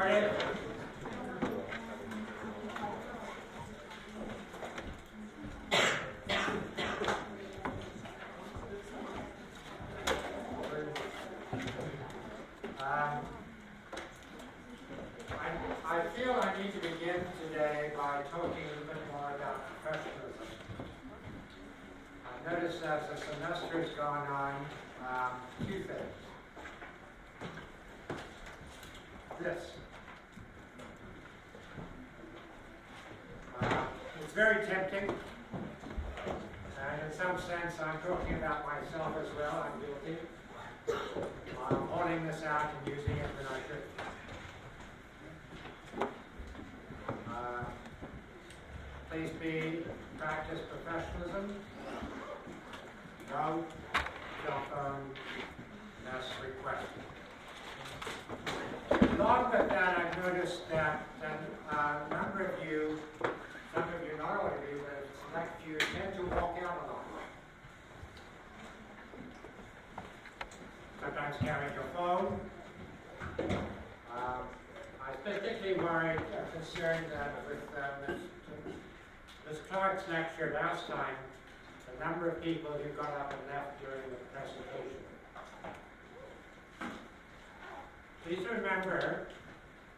started. I feel I need to begin today by talking a little bit more about professionalism. I've noticed as the semester has gone on, two things. This. It's very tempting, and in some sense I'm talking about myself as well. I'm guilty. I'm holding this out and using it when I should. Please practice professionalism. No cell phone mess requested. Along with that, I've noticed that a number of you, some of you, not all of you, but a select few, tend to walk out a lot. Sometimes carrying your phone. I'm particularly worried or concerned that with Ms. Clark's lecture last time, the number of people who got up and left during the presentation. Please remember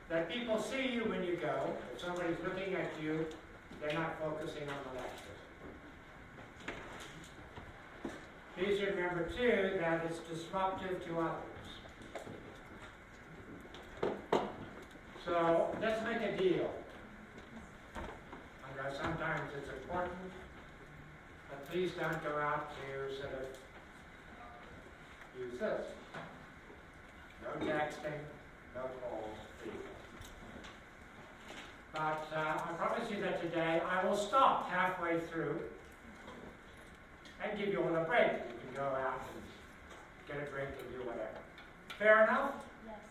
that people see you when you go. If somebody's looking at you, they're not focusing on the lecture. Please remember, too, that it's disruptive to others. So let's make a deal. I know sometimes it's important, but please don't go out to sort of use this. No texting, no calls, please. But I promise you that today I will stop halfway through and give you all a break. You can go out and get a drink and do whatever. Fair enough? Yes.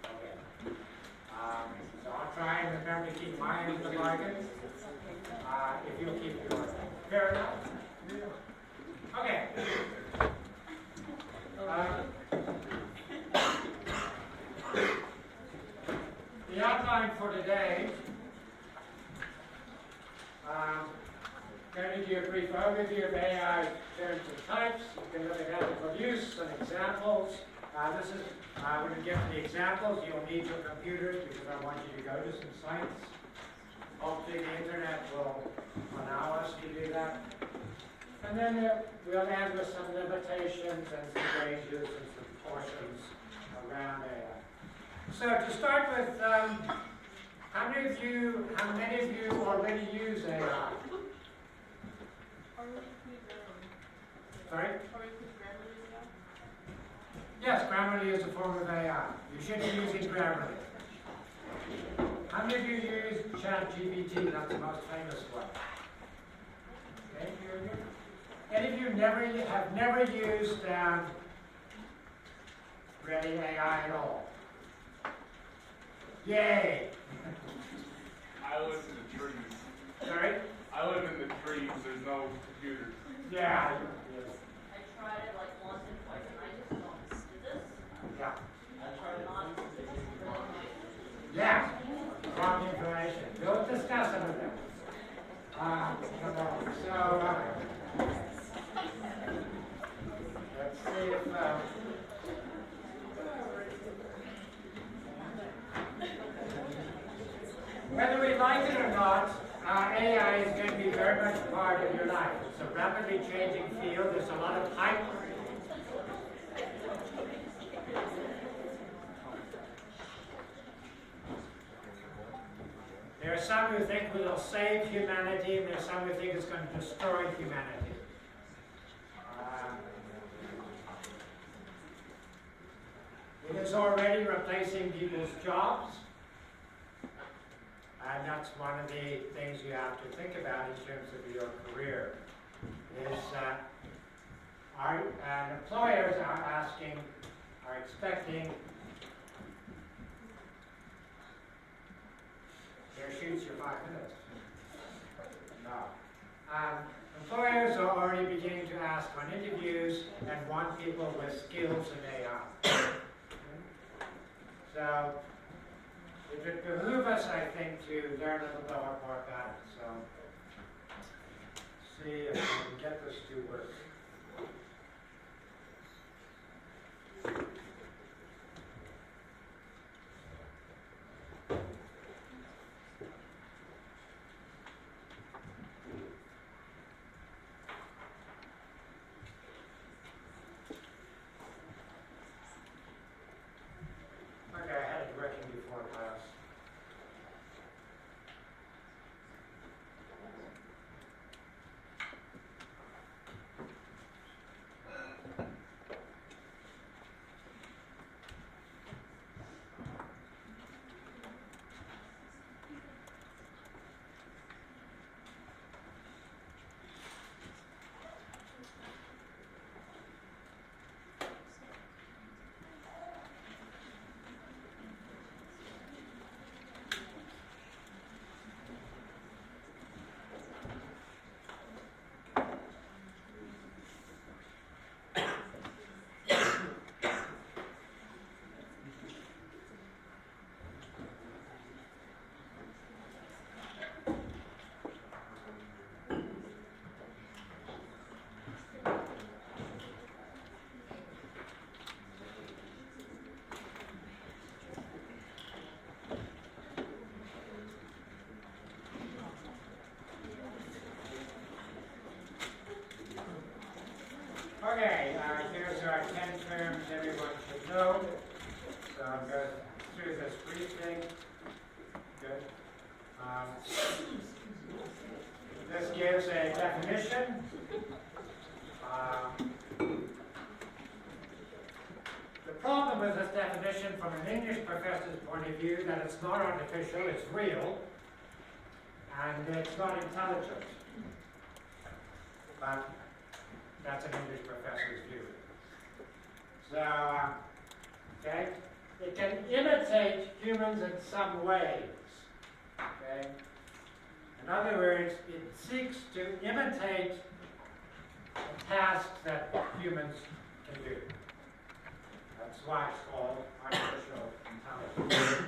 Okay. So I'll try and remember to keep my end of the bargain. If you'll keep yours. Fair enough? Okay. The outline for today, going to give you a brief overview of AI terms and types. You can look at ethical use, some examples. When you get to the examples, you'll need your computers because I want you to go to some sites. Hopefully the internet will allow us to do that. And then we'll end with some limitations and some ranges and some portions around AI. So to start with, how many of you already use AI? Sorry? Yes, Grammarly is a form of AI. You should be using Grammarly. How many of you use ChatGPT? That's the most famous one. Okay, any of you have never used really AI at all? Yay! I live in the trees. Sorry? I live in the trees. There's no computers. Yeah. Yes. I tried it like once or twice and I just don't did this. Yeah. I tried not to do this. Yeah. Wrong information. We'll discuss some of them. Let's see if whether we like it or not, AI is going to be very much a part of your life. It's a rapidly changing field. There's a lot of hype. There are some who think it will save humanity, and there are some who think it's going to destroy humanity. It is already replacing people's jobs. And that's one of the things you have to think about in terms of your career, is employers are expecting, there shoots your 5 minutes. No. Employers are already beginning to ask on interviews and want people with skills in AI. So it would behoove us, I think, to learn a little bit more about it. So, see if we can get this to work. Okay, I had it working before class. Okay, here's our 10 terms everyone should know. So I'm going through this briefly. Good. This gives a definition. The problem with this definition from an English professor's point of view that it's not artificial, it's real, and it's not intelligent. But that's an English professor's view. So, okay, it can imitate humans in some ways. Okay? In other words, it seeks to imitate the tasks that humans can do. That's why it's called artificial intelligence.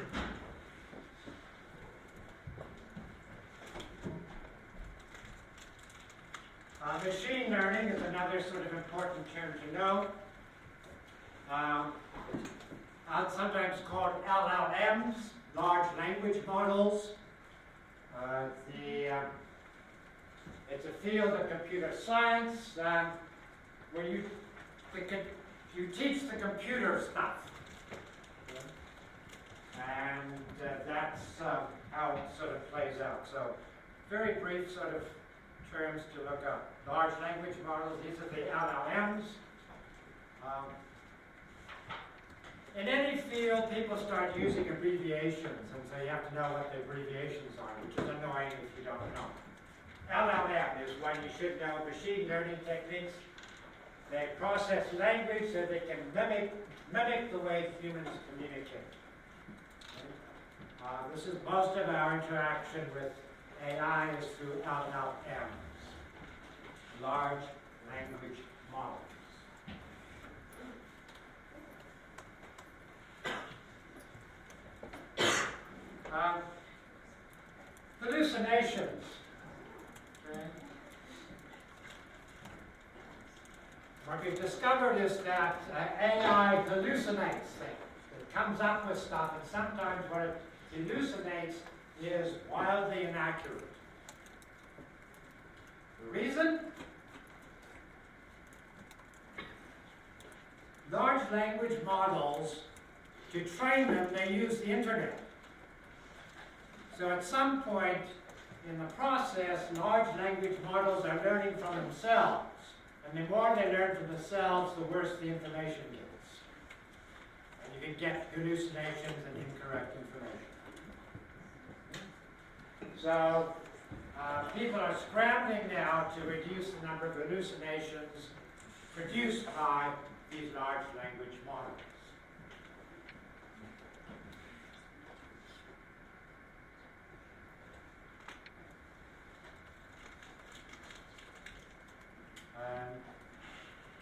Machine learning is another sort of important term to know. Sometimes called LLMs, large language models. It's a field of computer science where you teach the computer stuff. And that's how it sort of plays out. So, very brief sort of terms to look up. Large language models, these are the LLMs. In any field, people start using abbreviations, and so you have to know what the abbreviations are, which is annoying if you don't know. LLM is one you should know, machine learning techniques. They process language so they can mimic the way humans communicate. This is most of our interaction with AI is through LLMs, large language models. Hallucinations. Okay. What we've discovered is that AI hallucinates things. It comes up with stuff, and sometimes what it hallucinates is wildly inaccurate. The reason? Large language models, to train them, they use the internet. So at some point in the process, large language models are learning from themselves. And the more they learn from themselves, the worse the information gets. And you can get hallucinations and incorrect information. So people are scrambling now to reduce the number of hallucinations produced by these large language models.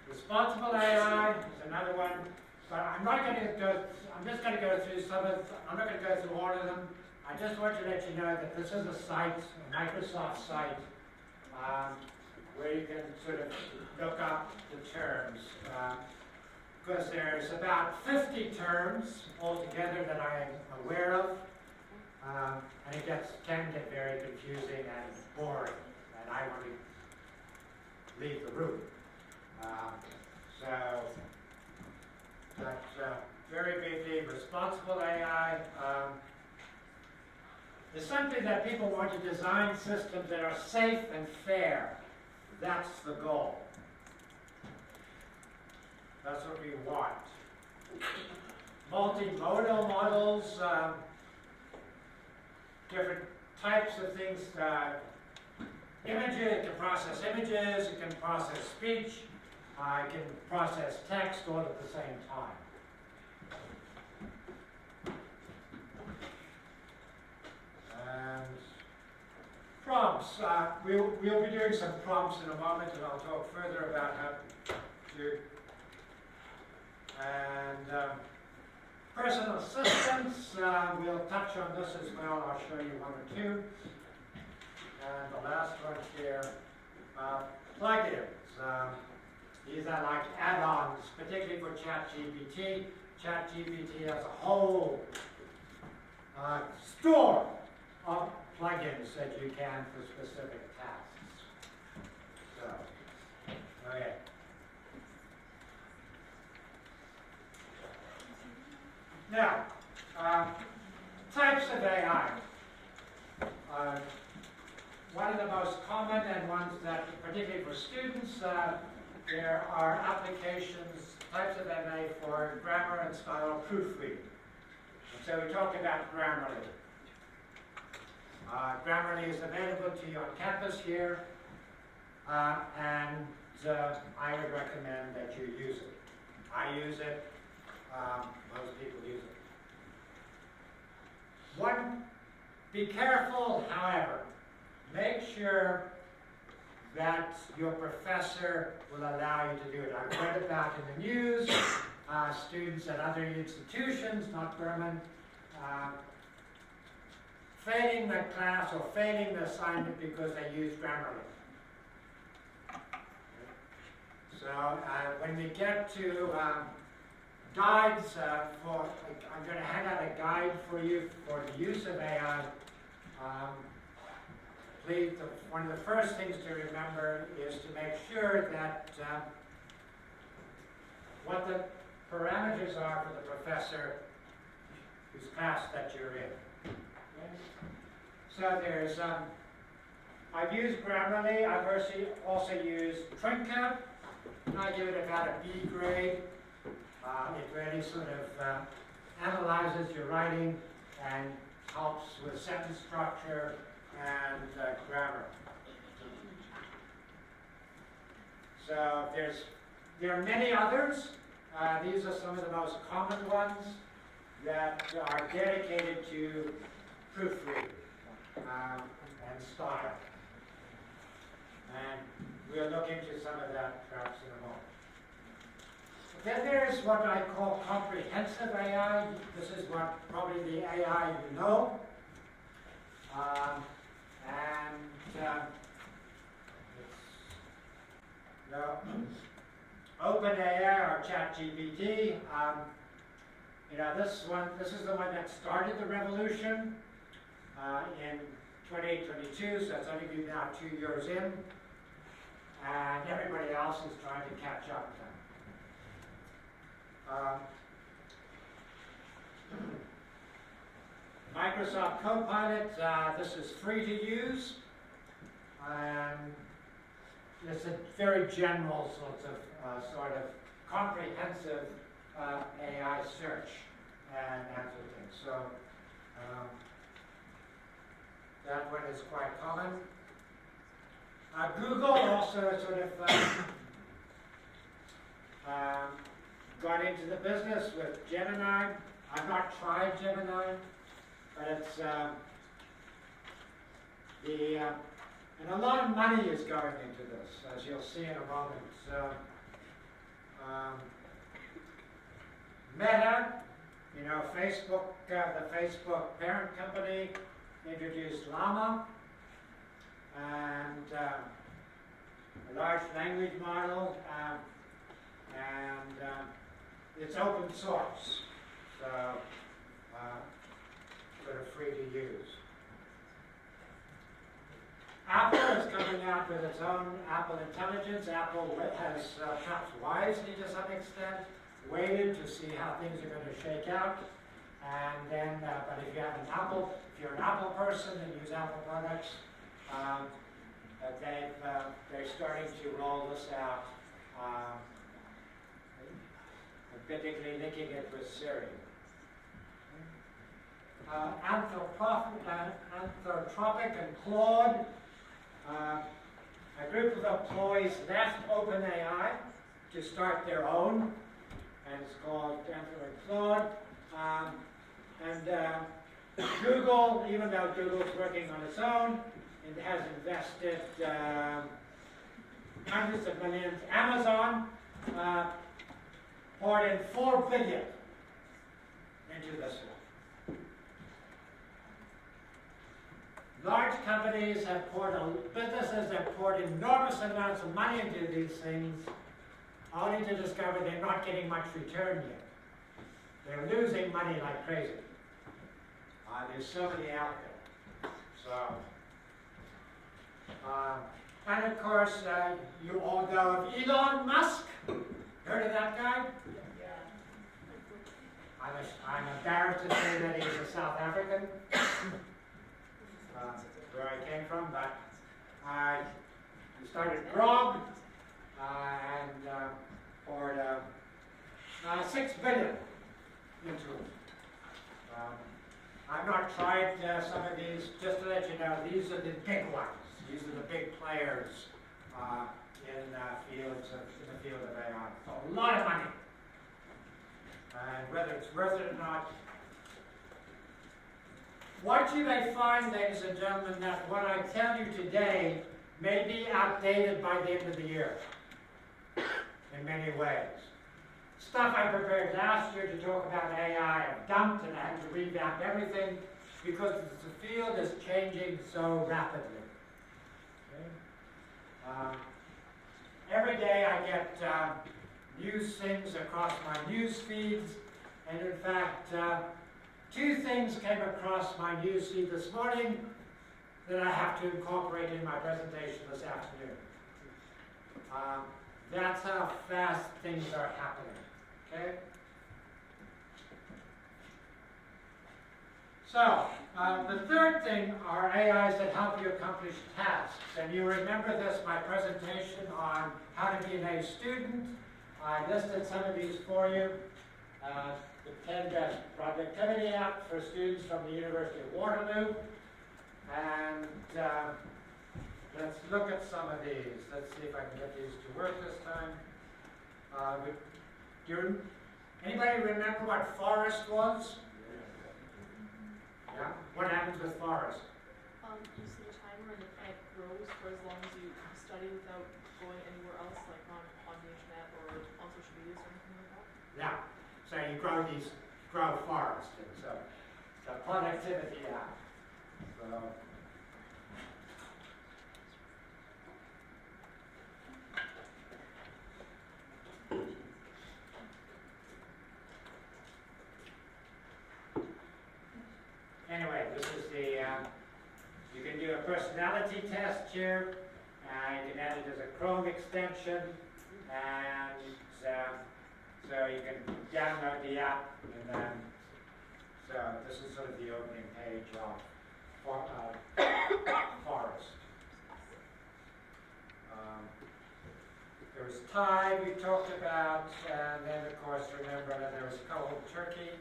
Responsible AI is another one, but I'm not going to go. I'm just going to go through I'm not going to go through all of them. I just want to let you know that this is a site, a Microsoft site, where you can sort of look up the terms. Because there's about 50 terms altogether that I am aware of. And it can get very confusing and boring, and I want to leave the room. But very briefly, responsible AI is something that people want to design systems that are safe and fair. That's the goal. That's what we want. Multimodal models, different types of things. Images, it can process images, it can process speech, it can process text all at the same time. And prompts. We'll be doing some prompts in a moment, and I'll talk further about how to. And personal assistants, we'll touch on this as well. I'll show you one or two. And the last one here, plugins. These are like add-ons, particularly for ChatGPT. ChatGPT has a whole store of plugins that you can for specific tasks. So, okay. Now, types of AI. One of the most common and ones that, particularly for students, there are applications, types of MA for grammar and style proofreading. And so we talked about Grammarly. Grammarly is available to you on campus here, and I would recommend that you use it. I use it. Most people use it. Be careful, however. Make sure that your professor will allow you to do it. I've read about in the news, students at other institutions, not Berman, failing the class or failing the assignment because they use Grammarly. So when we get to guides I'm going to hand out a guide for you for the use of AI. Please, one of the first things to remember is to make sure that what the parameters are for the professor whose class that you're in. Okay? So there's, I've used Grammarly. I've also used Trinket. I give it about a B grade. It really sort of analyzes your writing and helps with sentence structure and grammar. So there are many others. These are some of the most common ones that are dedicated to proofreading and style. And we'll look into some of that perhaps in a moment. Then there's what I call comprehensive AI. This is what probably the AI you know. OpenAI or ChatGPT. This is the one that started the revolution in 2022, so it's only been now 2 years in, and everybody else is trying to catch up to them. Microsoft Copilot, this is free to use, and it's a very general sort of comprehensive AI search and answer things. So that one is quite common. Google also sort of got into the business with Gemini. I've not tried Gemini, but it's and a lot of money is going into this, as you'll see in a moment. So, Meta, You know, Facebook, the Facebook parent company introduced Llama and a large language model, and it's open source, so sort of free to use. Apple is coming out with its own Apple Intelligence. Apple has, perhaps wisely to some extent, waited to see how things are going to shake out. And then, but if you have an Apple, if you're an Apple person and use Apple products, they're starting to roll this out, particularly linking it with Siri. Anthropic and Claude. A group of employees left OpenAI to start their own, and it's called Claude. Google, even though Google's working on its own, it has invested hundreds of millions. Amazon poured in $4 billion into this one. Large companies have businesses have poured enormous amounts of money into these things, only to discover they're not getting much return yet. They're losing money like crazy. There's so many out there. So, and of course, you all know of Elon Musk. Heard of that guy? I'm embarrassed to say that he's a South African. Where I came from, but he started Grog and poured $6 billion into it. I've not tried some of these. Just to let you know, these are the big ones. These are the big players in the field of AI. So a lot of money, and whether it's worth it or not. What you may find, ladies and gentlemen, that what I tell you today may be outdated by the end of the year in many ways. Stuff I prepared last year to talk about AI, I've dumped and I had to revamp everything because the field is changing so rapidly. Okay? Every day I get news things across my news feeds, and in fact, two things came across my news feed this morning that I have to incorporate in my presentation this afternoon. That's how fast things are happening. Okay? So, the third thing are AIs that help you accomplish tasks. And you remember this, my presentation on how to be an A student. I listed some of these for you. The 10 best productivity apps for students from the University of Waterloo. And let's look at some of these. Let's see if I can get these to work this time. Anybody remember what forest was? Yeah? What happens with forest? You see a timer and the plant grows for as long as you study without going anywhere else, like on the internet or on social media or anything like that? Yeah. So you grow forest. And so it's a productivity app. So anyway, this is the, you can do a personality test here, and you can add it as a Chrome extension, and so you can download the app, and then, so this is sort of the opening page of Forest. There was Tide we talked about, and then of course remember that there was cold turkey.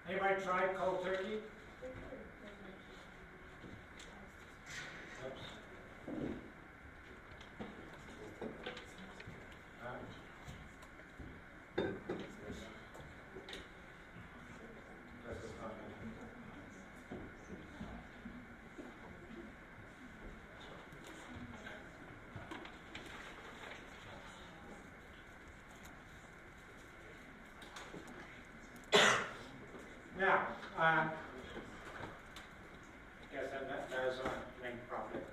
Anybody tried cold turkey? Oops. This is not good. Yeah, guess that those aren't linked properly.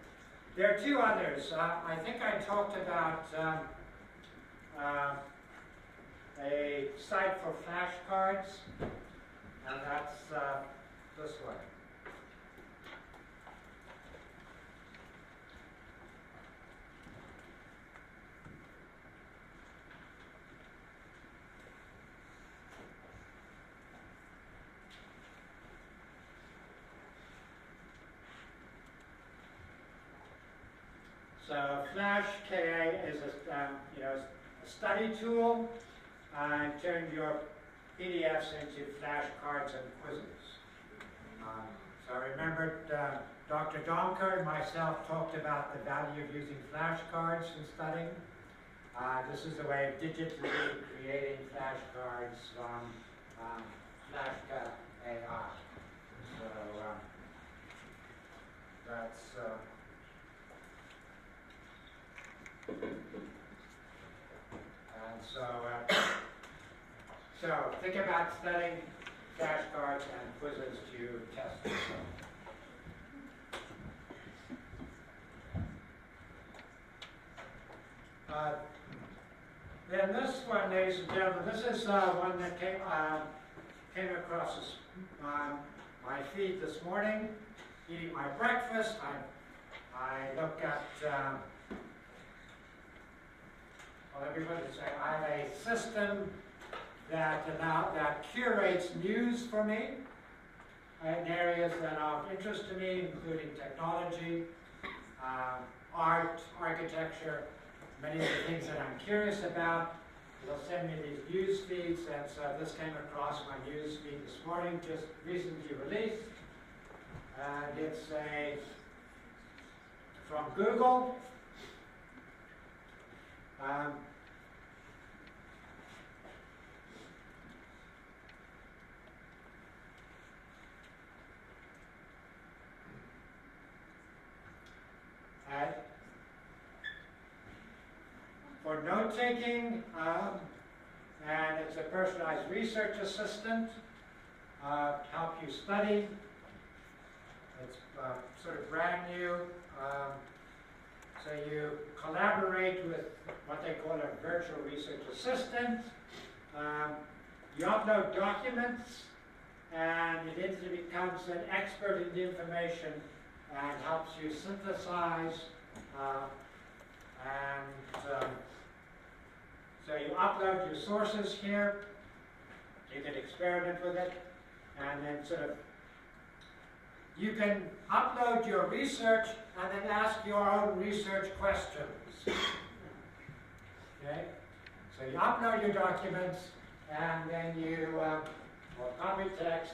There are two others. I think I talked about a site for flashcards, and that's this one. So Flash KA is a study tool. Turn your PDFs into flashcards and quizzes. So I remembered Dr. Donker and myself talked about the value of using flashcards in studying. This is a way of digitally creating flashcards from Flashka AI. So that's and so think about studying flashcards and quizzes to test yourself. Then this one, ladies and gentlemen, this is one that came across my feed this morning. Eating my breakfast, I look at. Well, everybody say I have a system that curates news for me in areas that are of interest to me, including technology, art, architecture, many of the things that I'm curious about. They'll send me these news feeds, and so this came across my news feed this morning, just recently released. And it's from Google. For note-taking, and it's a personalized research assistant to help you study. It's sort of brand new. So you collaborate with what they call a virtual research assistant. You upload documents, and it instantly becomes an expert in the information and helps you synthesize. So you upload your sources here. You can experiment with it, and then you can upload your research and then ask your own research questions. Okay? So you upload your documents, and then you, or copy text,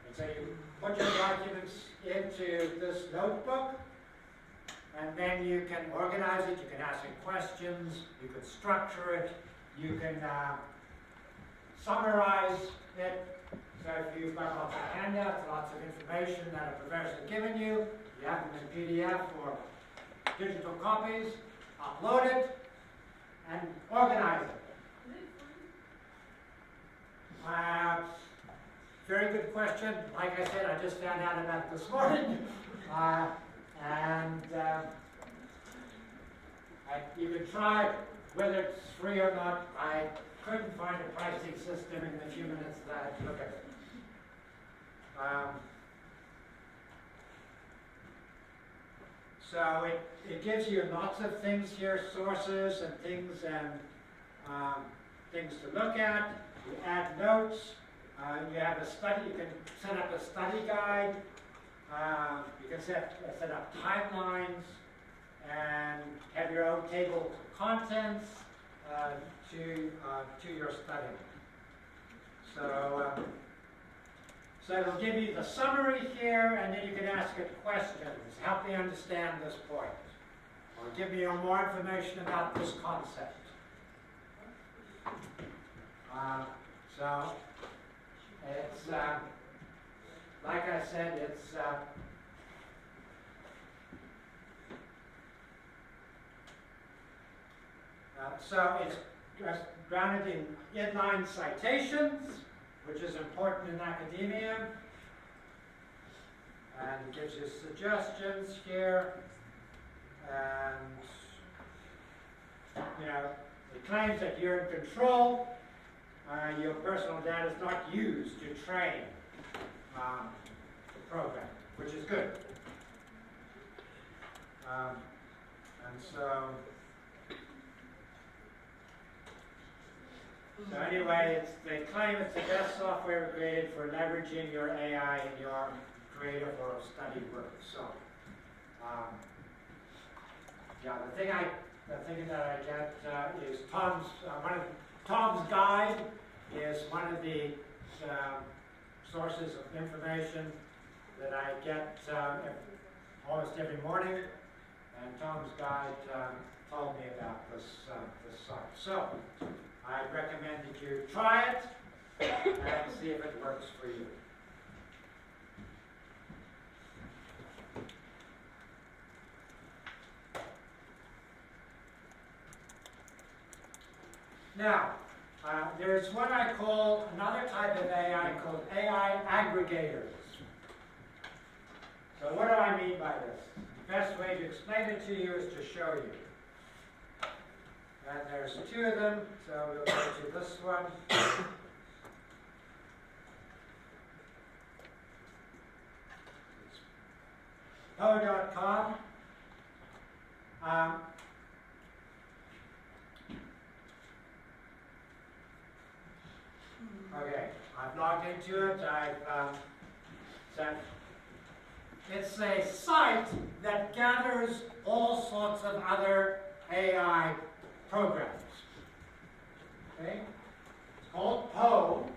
and so you put your documents into this notebook, and then you can organize it, you can ask it questions, you can structure it, you can summarize it. So if you've got lots of handouts, lots of information that a professor has given you, you have them in PDF or digital copies, upload it, and organize it. Very good question. Like I said, I just found out about it this morning. You can try whether it's free or not. I couldn't find a pricing system in the few minutes that I had to look at it. So it gives you lots of things here, sources and things to look at. You add notes. You have a study. You can set up a study guide. You can set up timelines and have your own table of contents to your study. So it'll give you the summary here, and then you can ask it questions. Help me understand this point, or give me more information about this concept. So it's like I said, it's so it's grounded in inline citations. which is important in academia. And it gives you suggestions here. And, you know, it claims that you're in control. Your personal data is not used to train the program, which is good. And so anyway, they claim it's the best software created for leveraging your AI in your creative or study work. So, yeah, the thing that I get is Tom's guide is one of the sources of information that I get almost every morning, and Tom's guide told me about this site. So I recommend that you try it and see if it works for you. Now, there's what I call another type of AI called AI aggregators. So what do I mean by this? The best way to explain it to you is to show you. And there's two of them, so we'll go to this one. It's po.com. Okay, I've logged into it. It's a site that gathers all sorts of other AI programs. Okay, it's called Po.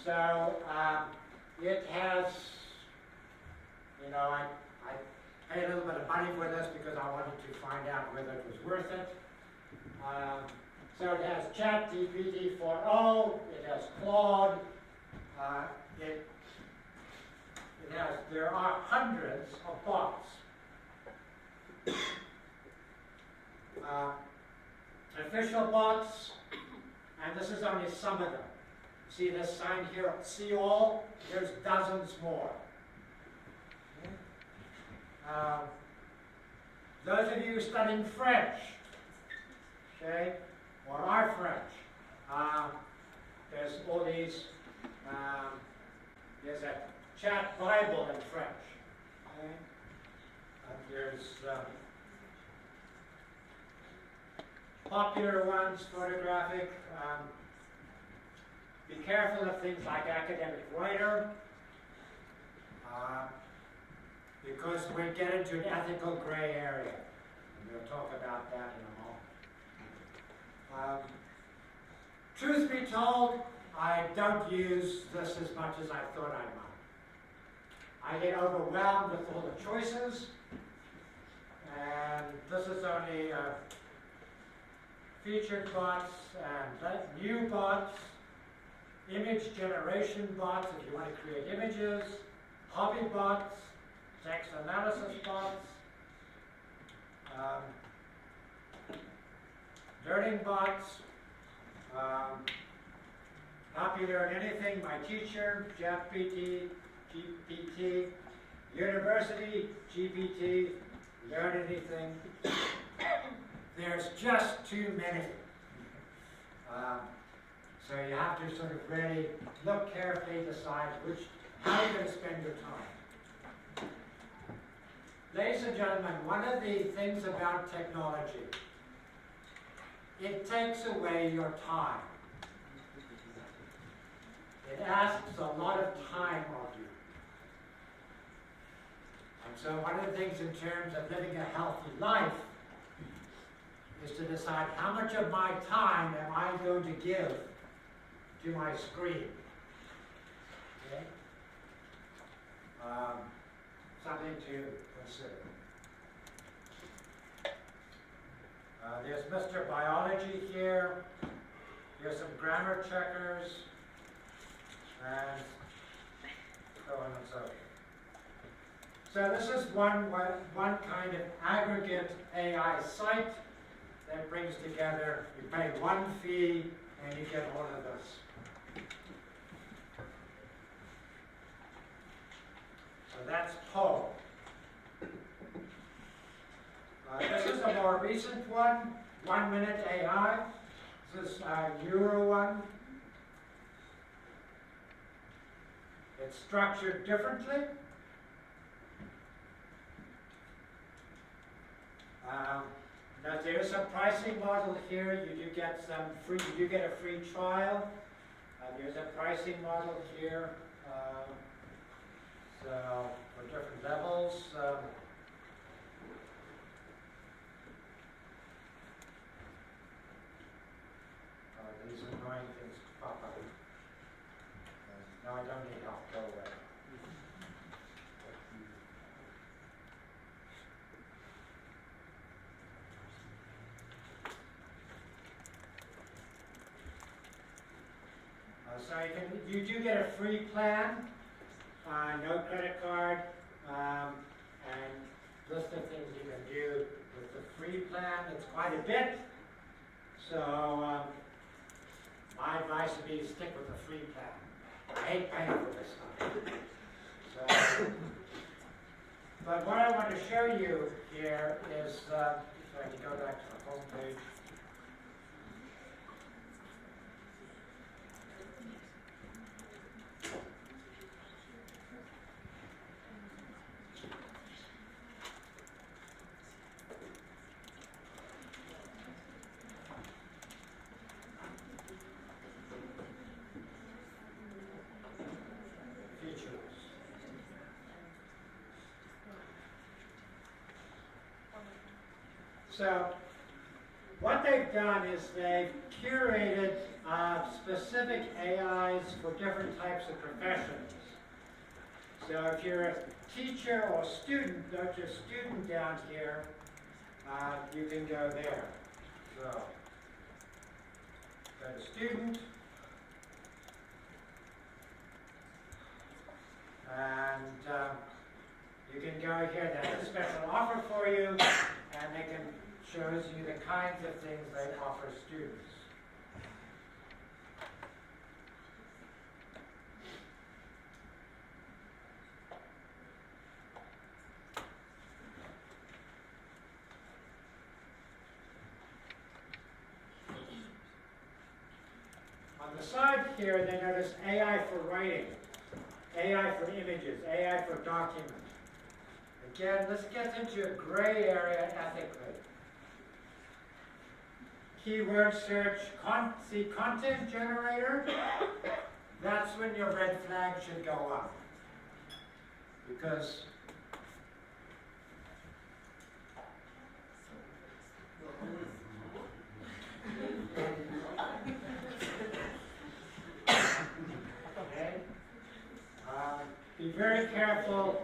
So it has, you know, I paid a little bit of money for this because I wanted to find out whether it was worth it. So it has ChatGPT 4.0, it has Claude, there are hundreds of bots. Official bots, and this is only some of them. See this sign here, see all? There's dozens more. Those of you studying French, okay, or are French, there's all these, there's a chat Bible in French, okay? There's popular ones, photographic. Be careful of things like academic writer, because we get into an ethical gray area. And we'll talk about that in a moment. Truth be told, I don't use this as much as I thought I might. I get overwhelmed with all the choices, and this is only featured bots and new bots, image generation bots if you want to create images, hobby bots, text analysis bots, learning bots, Help You Learn Anything, My Teacher, GPT, University, GPT, Learn Anything. There's just too many. So you have to sort of really look carefully, decide how you're going to spend your time. Ladies and gentlemen, one of the things about technology, it takes away your time. It asks a lot of time of you. And so one of the things in terms of living a healthy life is to decide how much of my time am I going to give to my screen. Okay? Something to consider. There's Mr. Biology here. Here's some grammar checkers. And so on and so forth. So this is one kind of aggregate AI site that brings together, you pay one fee and you get all of this. recent one, 1 Minute AI. This is a Euro one. It's structured differently. Now there is a pricing model here. You do get some free. You do get a free trial. There's a pricing model here. So for different levels. These annoying things pop up. No, I don't need help. Go away. So you do get a free plan, no credit card, and list of things you can do with the free plan. It's quite a bit. So my advice would be to stick with the free plan. I hate paying for this stuff. So, but what I want to show you here is, if I can go back to the home page. So what they've done is they've curated specific AIs for different types of professions. So if you're a teacher or student, note your student down here, you can go there. So go to student, and you can go here. There's a special offer for you, and they can shows you the kinds of things they offer students. On the side here, they notice AI for writing, AI for images, AI for documents. Again, this gets into a gray area ethically. Keyword search, see content generator, that's when your red flag should go up. Because okay. Be very careful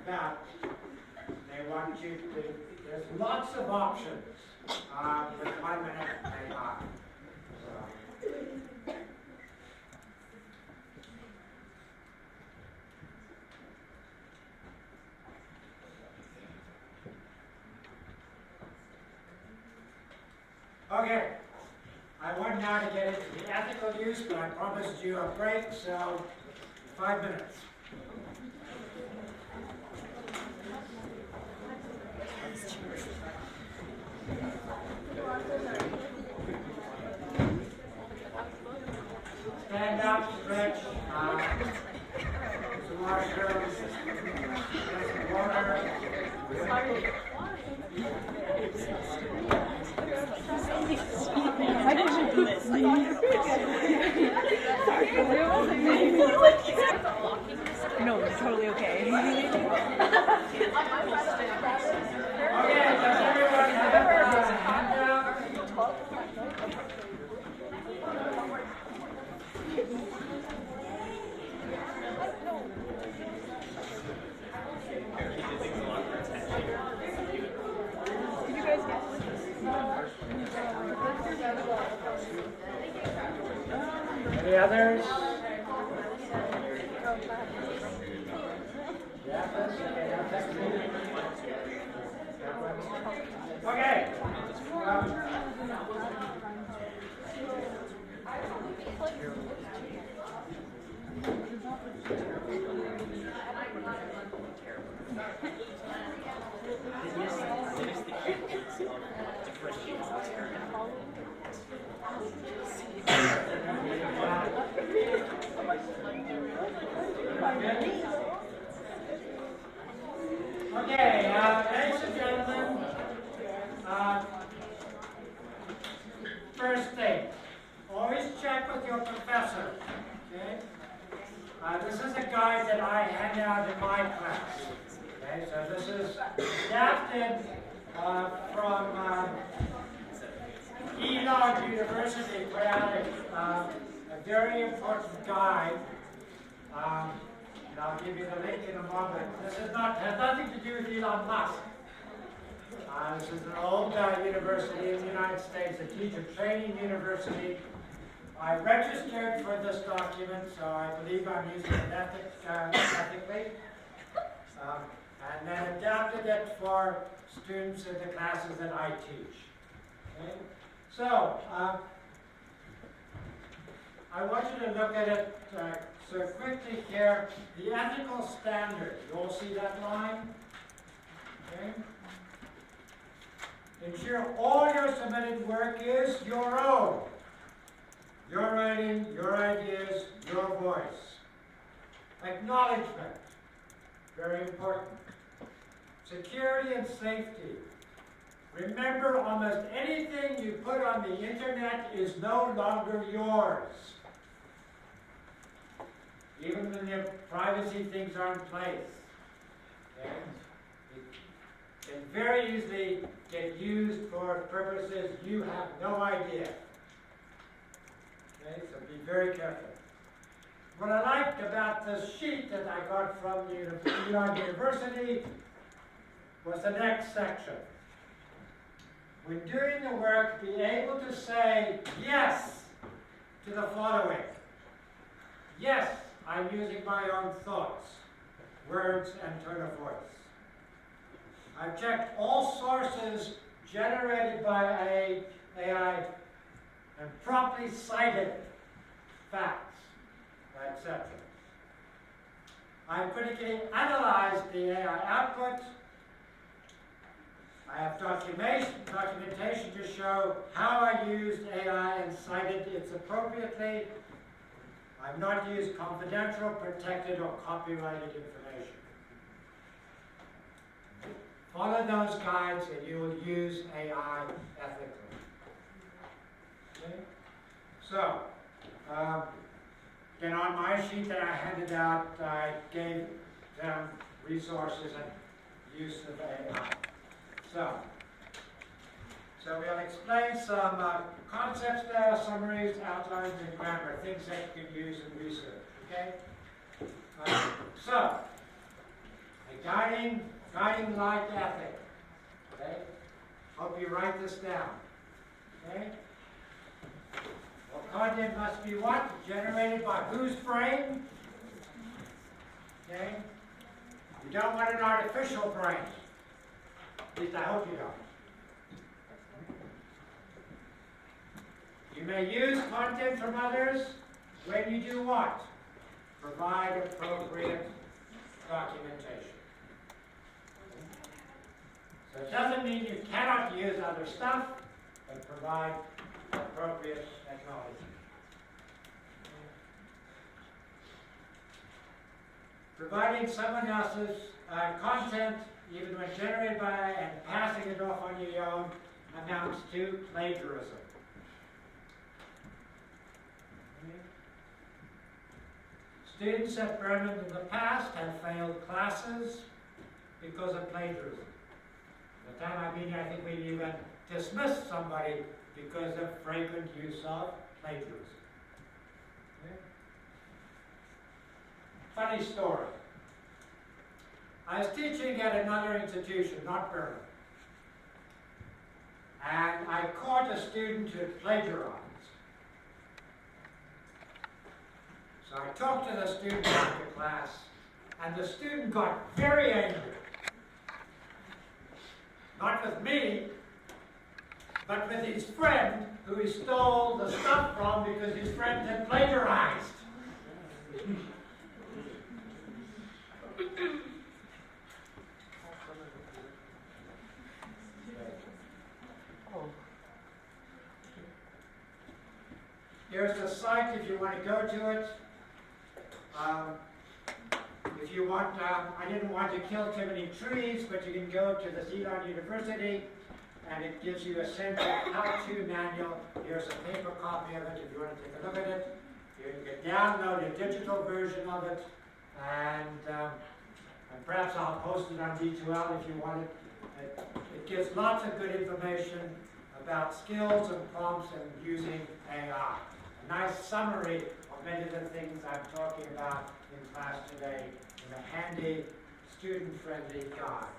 about, they want you to, there's lots of options. With 1 minute AI. Okay, I want now to get into the ethical use, but I promised you a break, so 5 minutes. Stand up, stretch, some washrooms, some water. I didn't do this. No, it's totally okay. Okay, does everyone have a handout? Any others? Okay. Okay, ladies and gentlemen, first thing, always check with your professor, okay? This is a guide that I hand out in my class, okay? So this is adapted from Elon University, put out a very important guide. And I'll give you the link in a moment. This has nothing to do with Elon Musk. This is an old university in the United States, a teacher training university. I registered for this document, so I believe I'm using it ethically. And then adapted it for students in the classes that I teach. Okay? So, I want you to look at it so quickly here. The ethical standard. You all see that line? Okay. Ensure all your submitted work is your own. Your writing, your ideas, your voice. Acknowledgement. Very important. Security and safety. Remember, almost anything you put on the internet is no longer yours. Even when your privacy things are in place. Okay? It can very easily get used for purposes you have no idea. Okay, so be very careful. What I liked about this sheet that I got from Elon University was the next section. When doing the work, be able to say yes to the following. Yes, I'm using my own thoughts, words, and tone of voice. I've checked all sources generated by AI and promptly cited facts, etc. I've critically analyzed the AI output. I have documentation to show how I used AI and cited it appropriately. I've not used confidential, protected, or copyrighted information. Follow those guides and you will use AI ethically. Okay? So, then on my sheet that I handed out, I gave them resources and use of AI. So we'll explain some concepts there, summaries, outlines, and grammar, things that you can use in research, okay? So, a guiding light ethic, okay? Hope you write this down, okay? Well, content must be what? Generated by whose brain? Okay? You don't want an artificial brain. At least I hope you don't. You may use content from others when you do what? Provide appropriate documentation. So it doesn't mean you cannot use other stuff, but provide appropriate acknowledgement. Providing someone else's content, even when generated by and passing it off on your own, amounts to plagiarism. Students at Bremen in the past have failed classes because of plagiarism. At the time I've been here, I think we even dismissed somebody because of frequent use of plagiarism. Okay. Funny story. I was teaching at another institution, not Bremen, and I caught a student who plagiarized. So I talked to the student after class, and the student got very angry. Not with me, but with his friend who he stole the stuff from because his friend had plagiarized. Here's the site if you want to go to it. If you want, I didn't want to kill too many trees, but you can go to the Ceylon University, and it gives you a simple how-to manual. Here's a paper copy of it if you want to take a look at it. You can download a digital version of it, and perhaps I'll post it on D2L if you want it. It gives lots of good information about skills and prompts and using AI. A nice summary of many of the things I'm talking about in class today in a handy, student-friendly guide.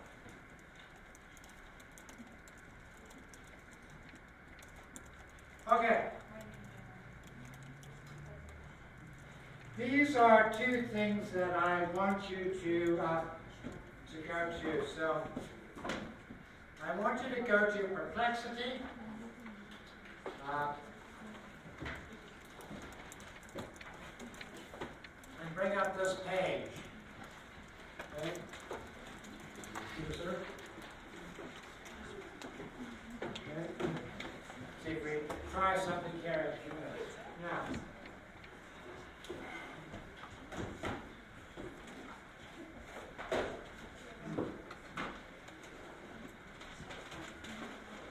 Okay. These are two things that I want you to go to. So I want you to go to Perplexity. And bring up this page. Okay? Yes, sir. Okay. See if we try something here in a few minutes. Now.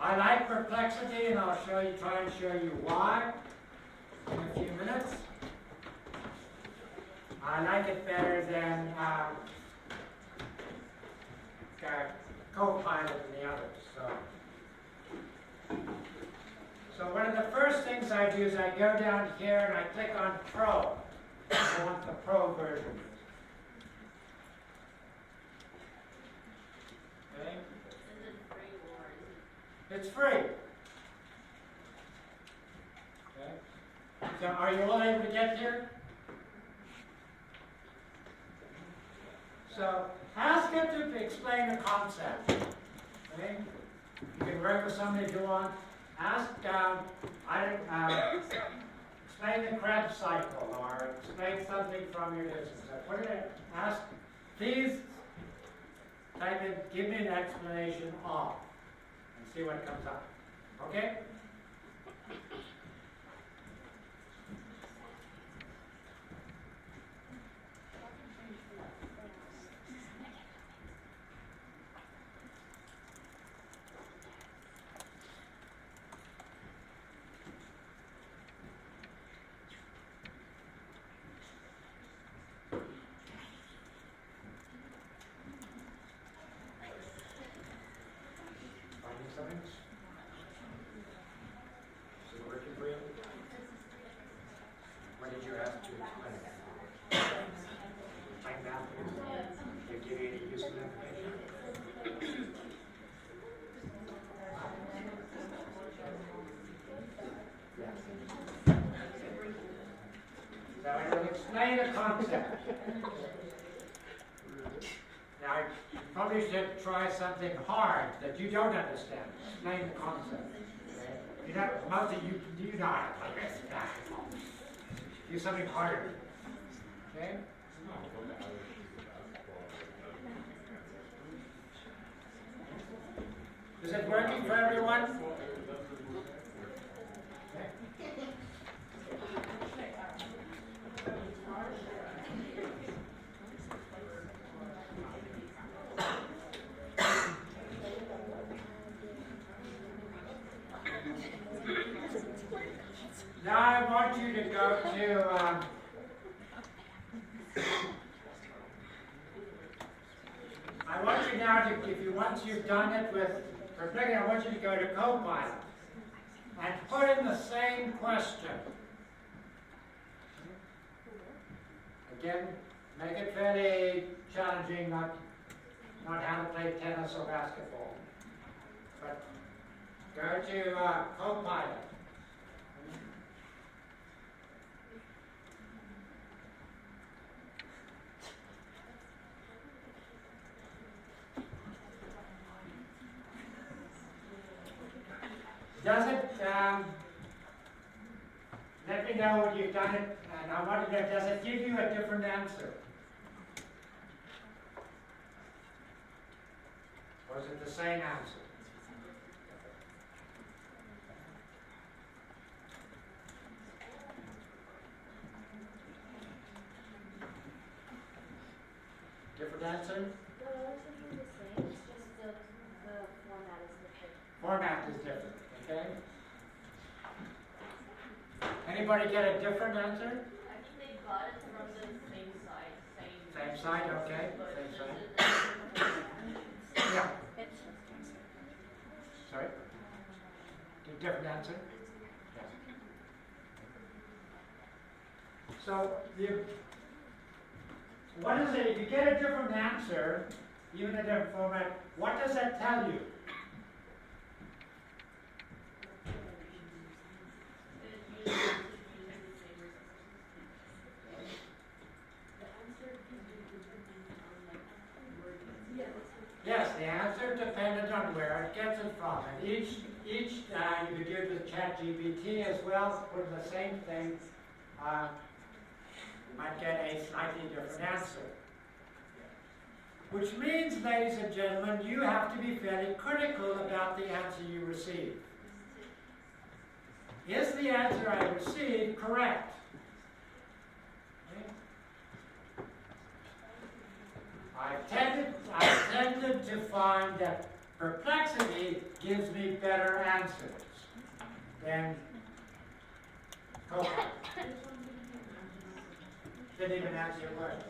I like Perplexity, and I'll try and show you why in a few minutes. I like it better than Copilot and the others. So one of the first things I do is I go down here and I click on Pro. I want the Pro version. Okay. It's free. Okay. So are you all able to get here? So ask it to explain the concept. Okay? You can work with somebody if you want. Ask, explain the Krebs cycle or explain something from your business. Put it in, ask, please type in, give me an explanation of. See what comes up. Okay? Finding something? Is it working for you? What did you ask to explain? Time down for you? Did it give you any useful information? So I will explain a concept. Now, you probably should try something hard that you don't understand. Explain the concept. Okay? You know, most of you do not. Do something harder. Okay? Is it working for everyone? Okay. Now I want you to go to I want you now to, once you've done it with Perplexity, I want you to go to Copilot and put in the same question. Again, make it fairly challenging, not how to play tennis or basketball. But go to Copilot. Does it, let me know when you've done it, and I want to know, does it give you a different answer? Or is it the same answer? Different answer? No, relatively the same, it's just the format is different. Format is different, okay? Anybody get a different answer? I think they got it from the same side, Same side, okay, but same just side. a Yeah. Sorry? Different answer? Yeah. So, what is it, if you get a different answer, even a different format, what does that tell you? Yes, the answer depended on where it gets it from. And each you could do with ChatGPT as well, put in the same thing, you might get a slightly different answer. Which means, ladies and gentlemen, you have to be fairly critical about the answer you receive. Is the answer I received correct? Okay. I've tended to find that perplexity gives me better answers than Copilot. Didn't even answer your question.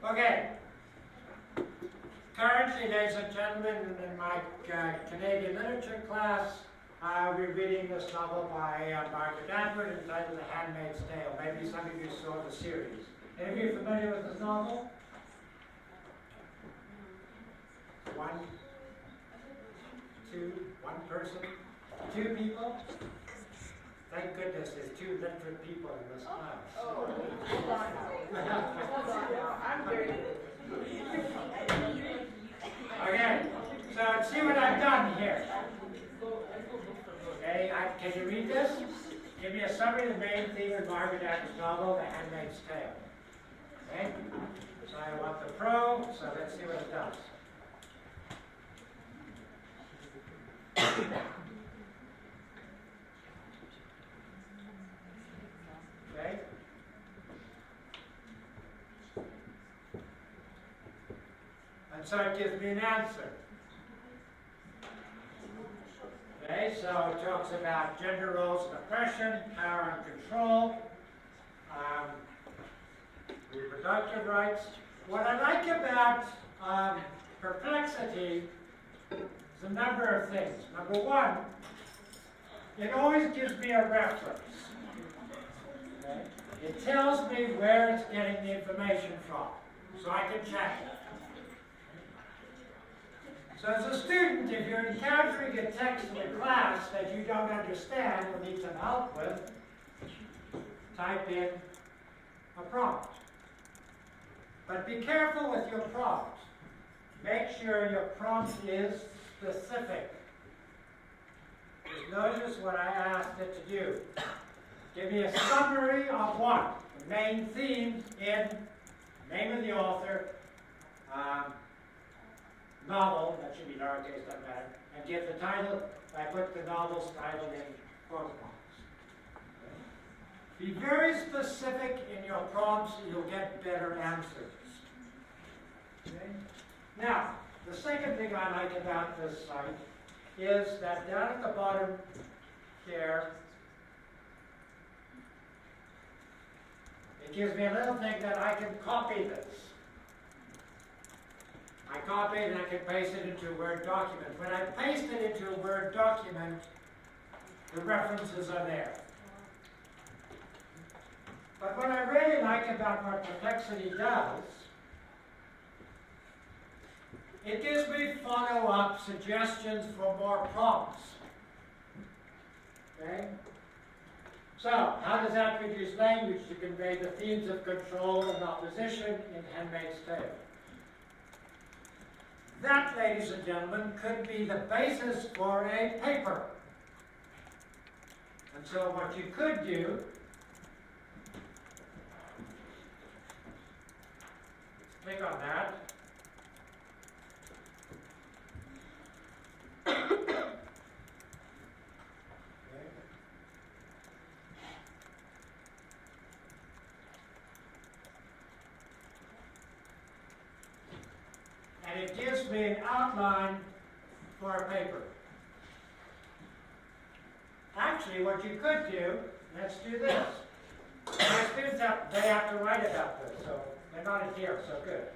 Okay. Currently, ladies and gentlemen, in my Canadian literature class, we're reading this novel by Margaret Atwood entitled The Handmaid's Tale. Maybe some of you saw the series. Any of you familiar with this novel? One person? Two people? Thank goodness there's two literate people in this class. Hold on now, I'm very Okay, so let's see what I've done here. Okay, can you read this? Give me a summary of the main theme of Margaret Atwood's novel, The Handmaid's Tale. Okay, so I want the pro, so let's see what it does. Okay. And so it gives me an answer. Okay, so it talks about gender roles and oppression, power and control, reproductive rights. What I like about perplexity is a number of things. Number one, it always gives me a reference. Okay? It tells me where it's getting the information from, so I can check it. So as a student, if you're encountering a text in a class that you don't understand or need some help with, type in a prompt. But be careful with your prompt. Make sure your prompt is specific. Just notice what I asked it to do. Give me a summary of what? The main themes in name of the author, novel, that should be lowercase, doesn't matter, and give the title. I put the novel's title in quote marks. Be very specific in your prompts, and you'll get better answers. Okay? Now, the second thing I like about this site is that down at the bottom here, it gives me a little thing that I can copy this. I copy it and I can paste it into a Word document. When I paste it into a Word document, the references are there. But what I really like about what Perplexity does, it gives me follow-up suggestions for more prompts. Okay? So, how does that reduce language to convey the themes of control and opposition in Handmaid's Tale? That, ladies and gentlemen, could be the basis for a paper. And so what you could do, click on that. And it gives me an outline for a paper. Actually, what you could do, let's do this. My students they have to write about this, so they're not in here, so good.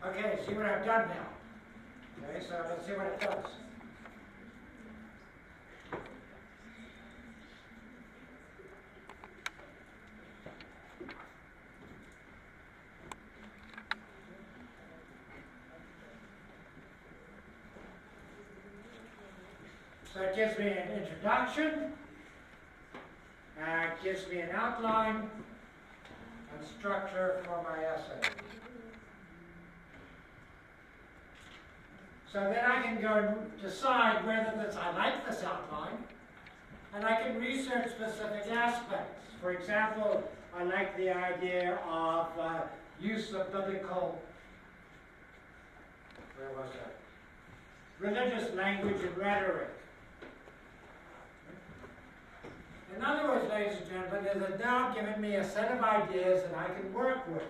Okay, see what I've done now. Okay, so let's see what it does. So it gives me an introduction, it gives me an outline and structure for my essay. So then I can go and decide whether I like this outline, and I can research specific aspects. For example, I like the idea of use of biblical, where was that? Religious language and rhetoric. In other words, ladies and gentlemen, it has now given me a set of ideas that I can work with.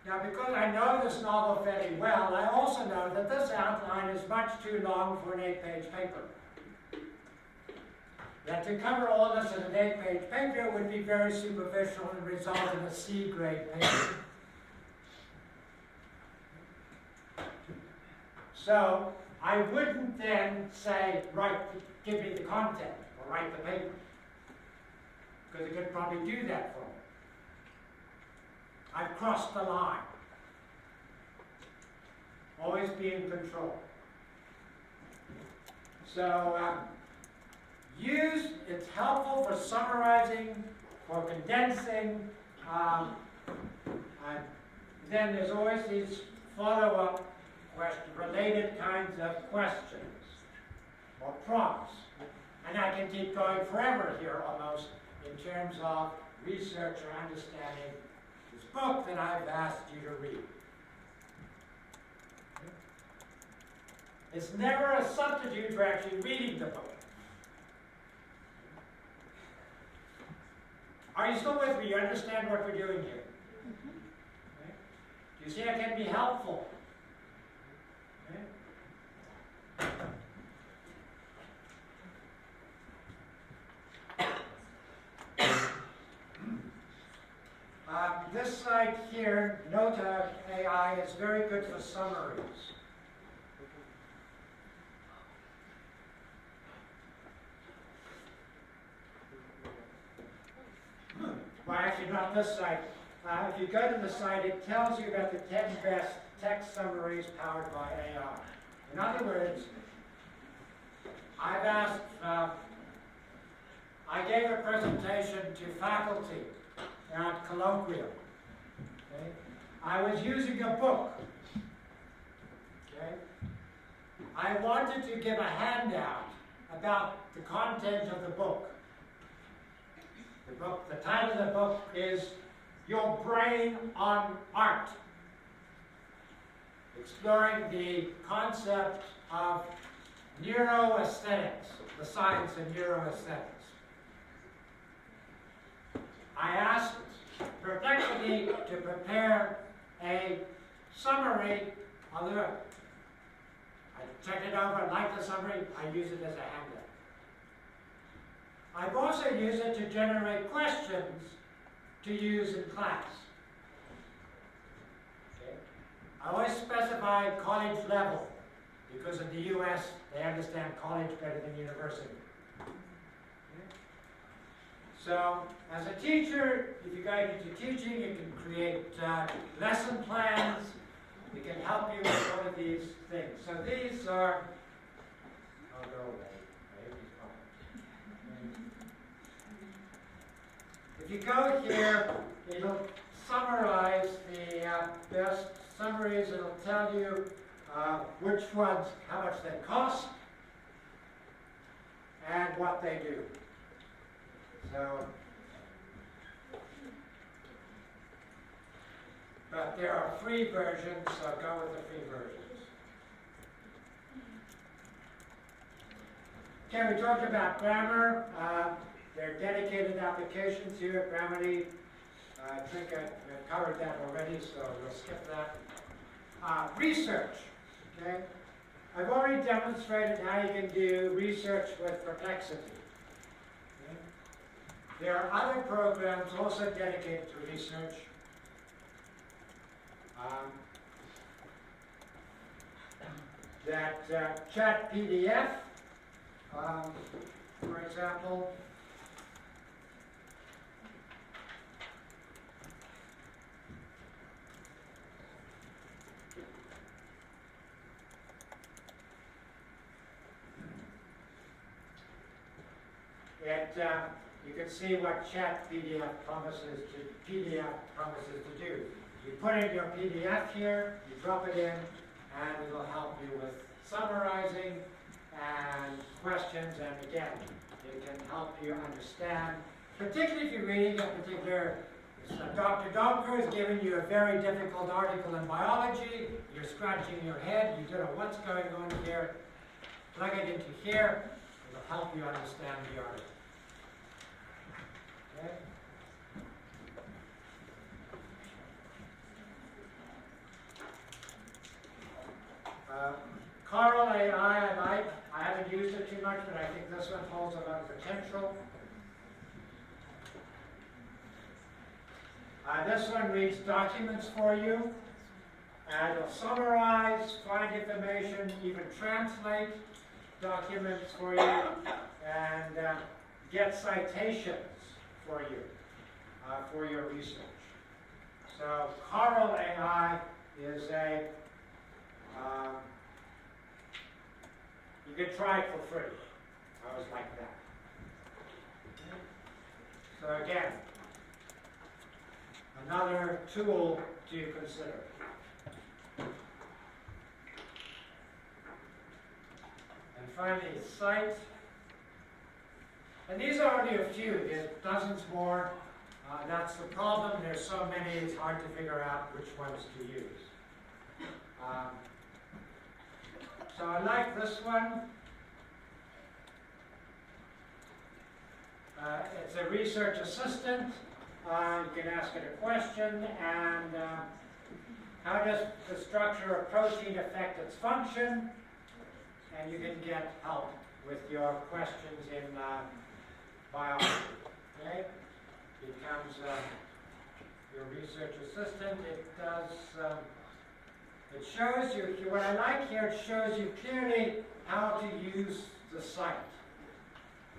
Now, because I know this novel fairly well, I also know that this outline is much too long for an 8-page paper. That to cover all this in an 8-page paper would be very superficial and result in a C-grade paper. So, I wouldn't then say, give me the content, or write the paper. Because it could probably do that for me. I've crossed the line. Always be in control. So, it's helpful for summarizing, for condensing. Then there's always these follow-up related kinds of questions or prompts. And I can keep going forever here almost in terms of research or understanding this book that I've asked you to read. It's never a substitute for actually reading the book. Are you still with me? You understand what we're doing here? Okay. Do you see I can be helpful? Okay. This site here, Nota AI, is very good for summaries. Well, actually, not this site. If you go to the site, it tells you about the 10 best text summaries powered by AI. In other words, I've asked, I gave a presentation to faculty at colloquium. Okay? I was using a book. Okay? I wanted to give a handout about the content of the book. The title of the book is Your Brain on Art, exploring the concept of neuroaesthetics, the science of neuroaesthetics. I asked Perplexity to prepare a summary of the book. I checked it over, liked the summary, I use it as a handout. I've also used it to generate questions to use in class. Okay. I always specify college level because in the US they understand college better than university. Okay. So as a teacher, if you go into teaching, you can create lesson plans. We can help you with one of these things. So these are, I'll go away. If you go here, it'll summarize the best summaries. It'll tell you which ones, how much they cost, and what they do. So, but there are free versions, so go with the free versions. Okay, we talked about grammar. There are dedicated applications here at Grammarly. I think I've covered that already, so we'll skip that. Research, okay? I've already demonstrated how you can do research with Perplexity. Okay? There are other programs also dedicated to research. That Chat PDF, for example. You can see what Chat PDF promises to do. You put in your PDF here, you drop it in, and it'll help you with summarizing and questions, and again, it can help you understand, particularly if you're reading a particular, Dr. Donker is giving you a very difficult article in biology, you're scratching your head, you don't know what's going on here, plug it into here, it'll help you understand the article. Okay? Coral AI, I like. I haven't used it too much, but I think this one holds a lot of potential. This one reads documents for you, and it'll summarize, find information, even translate documents for you, and get citations for you, for your research. So Coral AI is a you can try it for free. I always like that. So again, another tool to consider. finally, site. And these are only a few. There's dozens more. That's the problem. There's so many, it's hard to figure out which ones to use. So I like this one. It's a research assistant. You can ask it a question, and how does the structure of protein affect its function? And you can get help with your questions in biology. Okay? It becomes your research assistant. It does. It shows you. What I like here, it shows you clearly how to use the site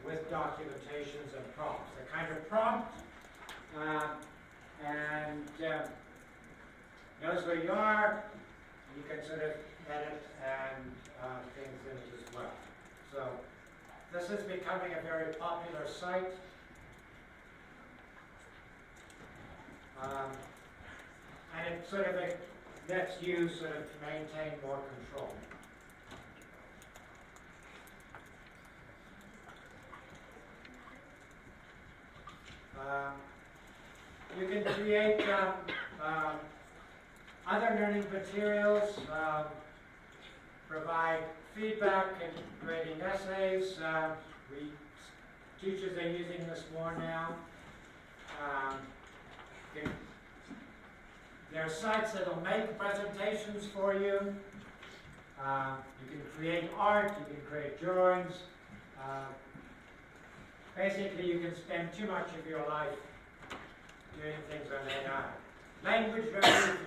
with documentations and prompts. The kind of prompt, and knows where you are. You can sort of edit and things in it as well. So this is becoming a very popular site. And it sort of lets you sort of maintain more control. You can create other learning materials, provide feedback in grading essays. Teachers are using this more now. There are sites that will make presentations for you. You can create art, you can create drawings. Basically, you can spend too much of your life doing things on AI. Language very easy.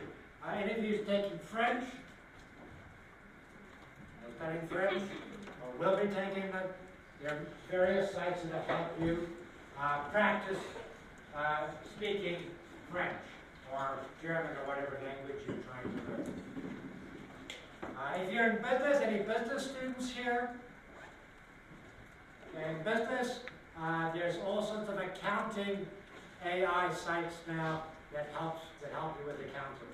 Any of you taking French? Studying French? Or will be taking them? There are various sites that help you practice speaking French or German or whatever language you're trying to learn. If you're in business, any business students here? Okay, in business, there's all sorts of accounting AI sites now that help you with accounting.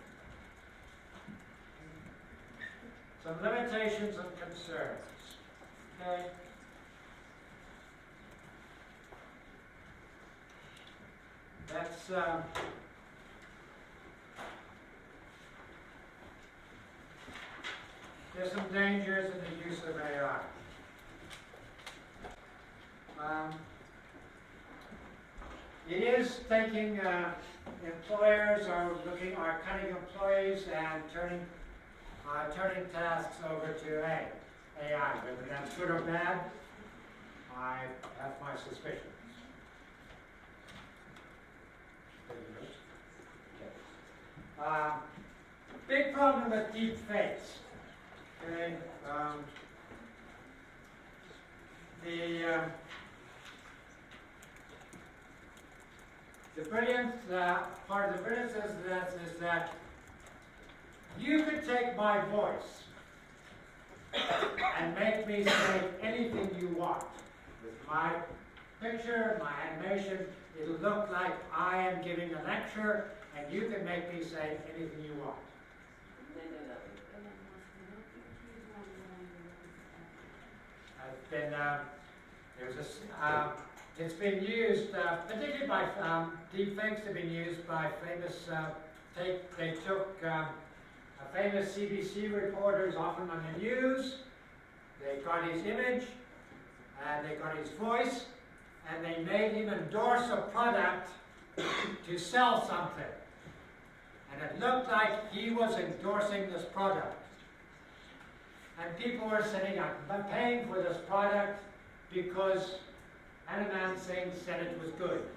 Some limitations and concerns. Okay. That's there's some dangers in the use of AI. It is taking employers are cutting employees and turning tasks over to AI. Whether that's good or bad, I have my suspicions. Big problem with deep fakes. Okay, the brilliant part of the brilliance is that you could take my voice and make me say anything you want. With my picture, my animation, it'll look like I am giving a lecture, and you can make me say anything you want. It's been used, particularly by deepfakes have been used by famous, they took famous CBC reporters, often on the news, they got his image, and they got his voice, and they made him endorse a product to sell something. And it looked like he was endorsing this product. And people were saying, I'm paying for this product because Hanuman Singh said it was good.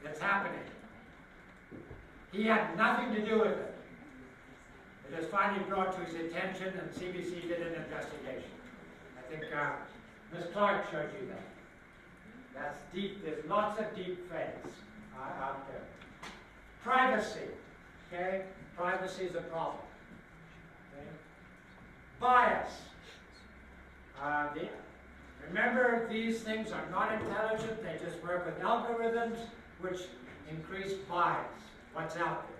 It's happening. He had nothing to do with it. It was finally brought to his attention, and CBC did an investigation. I think Ms. Clark showed you that. That's deep. There's lots of deep fakes out there. Privacy. Okay? Privacy is a problem. Okay? Bias. Remember, these things are not intelligent. They just work with algorithms which increase bias. What's out there?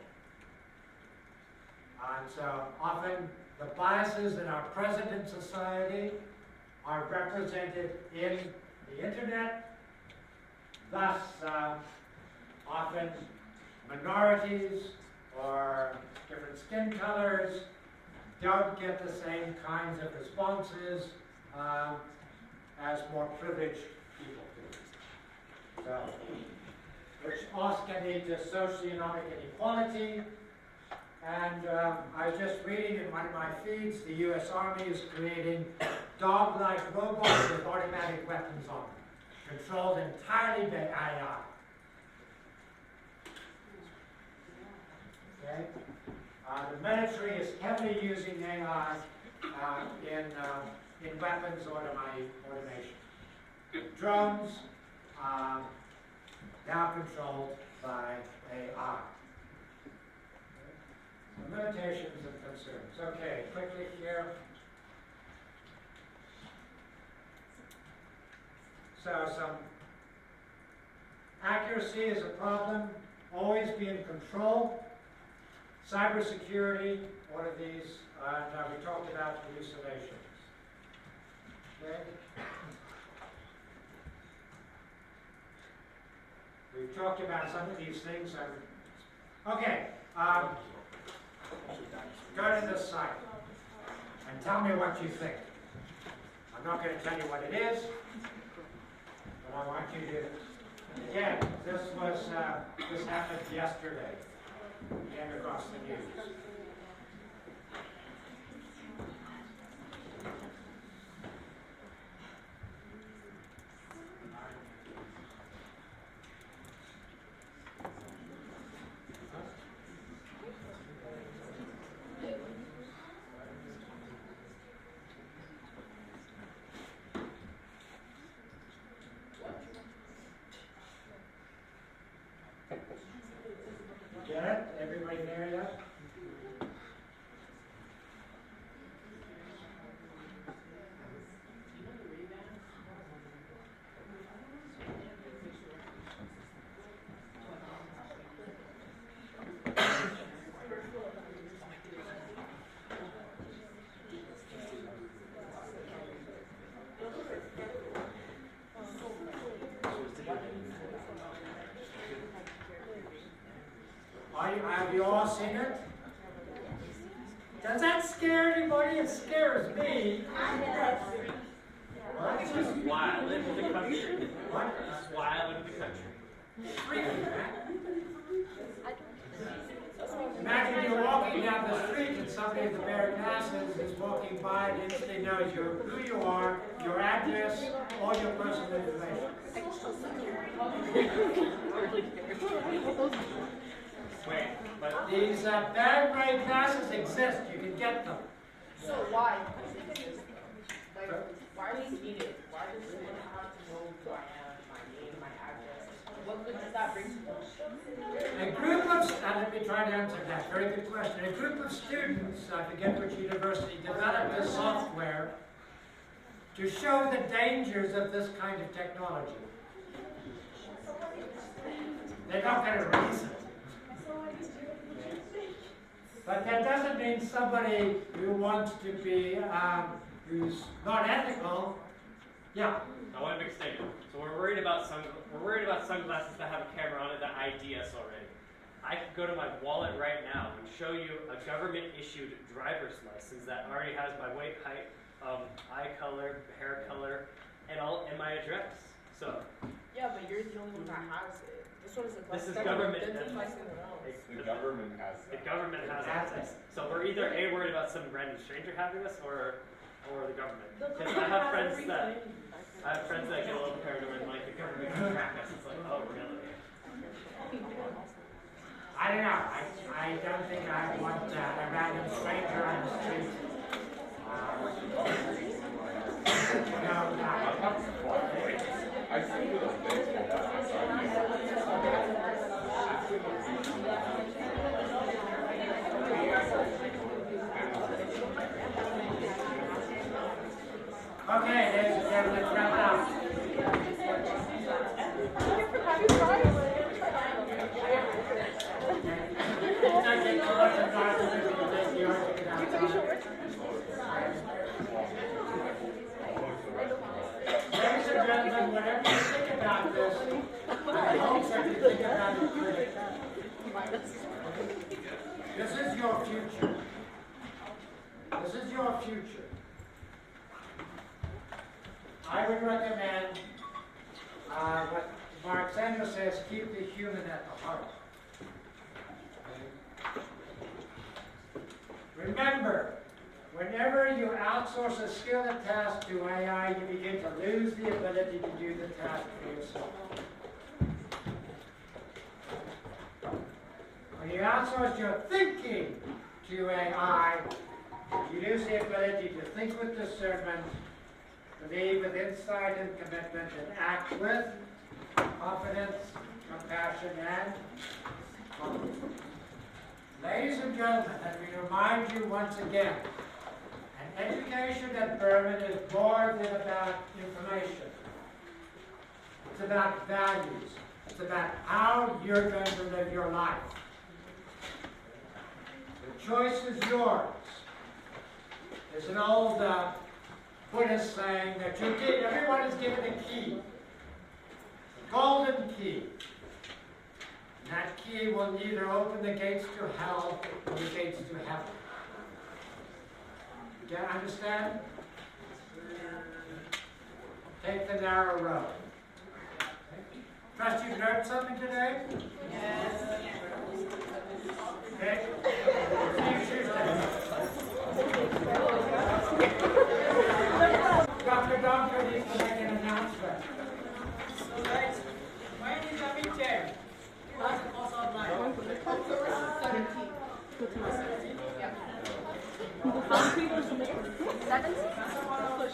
And so often the biases that are present in society are represented in the internet. Thus, often minorities or different skin colors don't get the same kinds of responses as more privileged people do. So, which also can lead to socioeconomic inequality. And I was just reading in one of my feeds, the US Army is creating dog-like robots with automatic weapons on them, controlled entirely by AI. Okay? The military is heavily using AI in weapons automation. Drones now controlled by AI. So limitations and concerns. Okay, quickly here. So some accuracy is a problem. Always be in control. Cybersecurity, one of these, and we talked about hallucinations. Okay? We've talked about some of these things. Okay, go to this site and tell me what you think. I'm not going to tell you what it is, but I want you to. Again, this happened yesterday. Came across the news. Get it? Everybody there yet? Have you all seen it? Does that scare anybody? It scares me. What? It's just wild into the country. What? It's wild into the country. Freaking, man. Imagine you're walking down the street and somebody with a pair of glasses is walking by and instantly knows who you are, your address, all your personal information. Wait, but These bad gray glasses exist. You can get them. So why? Like, why do we need it? Why does someone have to know who I am, my name, my address? What good does that bring to them? A group of, let me try to answer that. Very good question. A group of students, I forget which university, developed a software to show the dangers of this kind of technology. They're not going to release it. But that doesn't mean somebody who wants to be, who's not ethical, yeah. I want to make a statement. So we're worried about sunglasses that have a camera on it that ID us already. I could go to my wallet right now and show you a government-issued driver's license that already has my weight, height, eye color, hair color, and my address. So Yeah, but you're the only one that has it. This one is a this is government. The government has The that. government has access. So we're either A, worried about some random stranger having us, or the government. Because I have friends that get a little paranoid and like the government can track us. It's like, oh really? I don't know. I don't think I want a random stranger on the street. No. I see with a baseball Okay, ladies and gentlemen, let's wrap it up. It's not getting too much of a this, I hope that you think about it critically. This is your future. This is your future. I would recommend what Mark Sanders says, keep the human at the heart. Remember, whenever you outsource a skill and task to AI, you begin to lose the ability to do the task for yourself. When you outsource your thinking to AI, you lose the ability to think with discernment, believe with insight and commitment, and act with confidence, compassion, and confidence. Ladies and gentlemen, let me remind you once again, an education at Berman is more than about information. It's about values. It's about how you're going to live your life. The choice is yours. There's an old Buddhist saying that everyone is given a key, a golden key. And that key will either open the gates to hell or the gates to heaven. You understand? Take the narrow road. Trust you've learned something today? Yes. Okay? See you Tuesday. Dr. Dunker needs to make an announcement. So guys, my name is Amit Chair. Last course online. 17. 17? Yeah. How many people submitted? 7? That's one of the